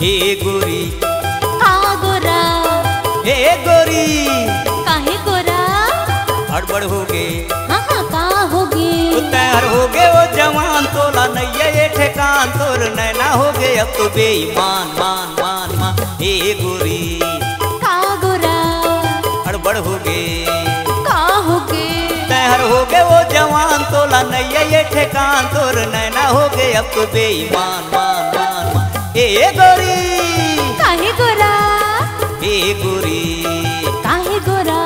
हे गोरी का गोरा हे गोरी काहे गोरा हड़बड़ हो गे हाँ हाँ का होगे तैयार हो गे वो जवान तोला नैया ये ठेकान तोर नैना हो गे अब तो बेईमान मान मान मान हे गोरी का गोरा हड़बड़ हो गे का होगे तैयार हो गे वो जवान तोला नैया ये ठेकान तोर नैना हो गे अब तो बेईमान मान मान मान हे गोरी काहे गोरा हे गोरी काहे गोरा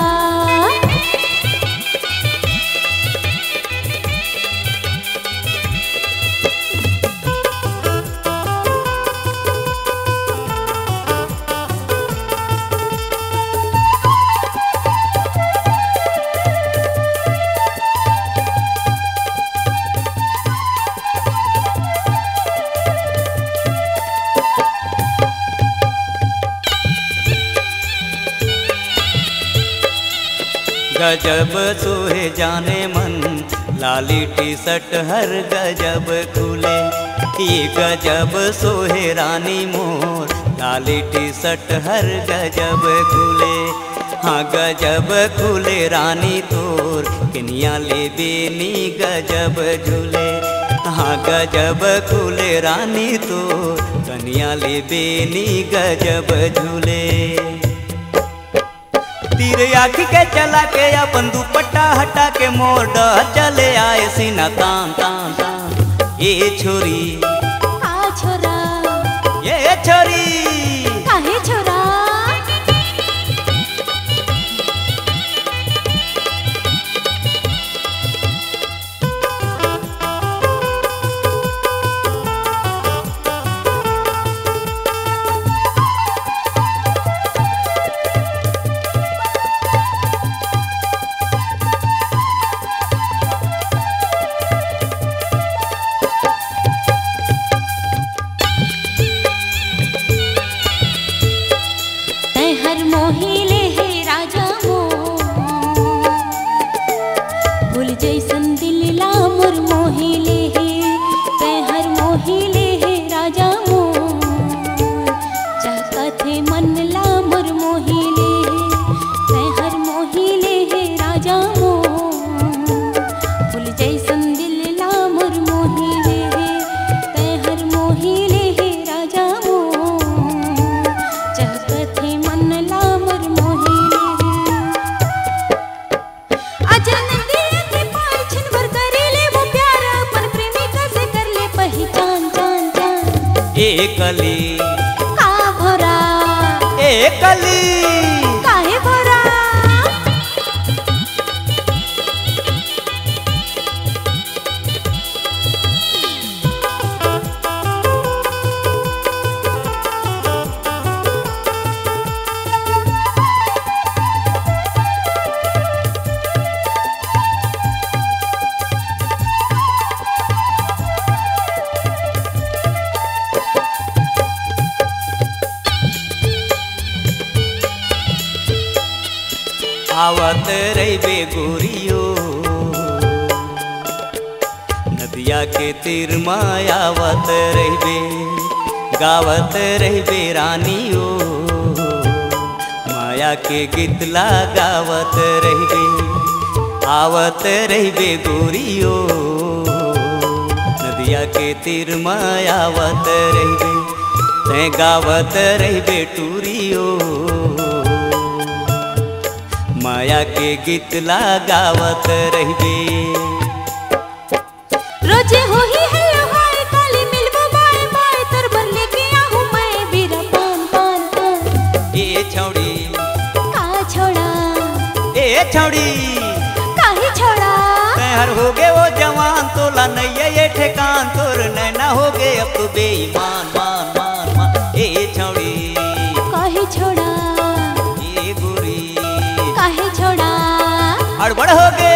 गजब सोहे जाने मन लाली टी शर्ट हर गजब खुले ये गजब सोहे रानी मोर लाली टी शर्ट हर गजब खुले हाँ गजब खुले रानी तोर किनिया ले बेनी गजब झूले हाँ गजब खुले रानी तोर कनिया ले बेनी गजब झूले तीर आँख के चला के अपन दुपट्टा हटा के मोर चले आए सीना तान तान तान ये छोरी का छोरा ये छोरी काहे छोरा मोहिले है राजा मो फूल जैसन दिल ला मोर मोहिले है तै हर मोहिले है राजा मो चाहत है मन ला मोर मोहिले तै हर मोहिले है राजा मो फूल जैसन दिल ला मोर मोहिले तै हर मोहिले है राजा मो चाहत है मन ला एकली का भोरा एकली काहे भोरा आवत रही बेगोरियो नदिया के तीर मायावत रही बे गावत रही बे रानियो माया के गीतला गावत रही बे आवत रही बेगोरियो नदिया के तीर मायावत रही बे तै गावत रही बे टूरियो माया के गीत लगावत रहिबे रोजे हो ही है हाय काली मिलबो बाय बाय तर बर लेके आहू मैं बीरा पान पान पान ए छौड़ी का छोड़ा ए छौड़ी काहे छोड़ा तैयार हो गे वो जवान तोला नैया ये ठेकान तोर नैना हो गे अब तो बेईमान मान मान मान ए छौड़ी काहे छोड़ा ए गोरी काहे छोड़ा हड़बड़ हो गे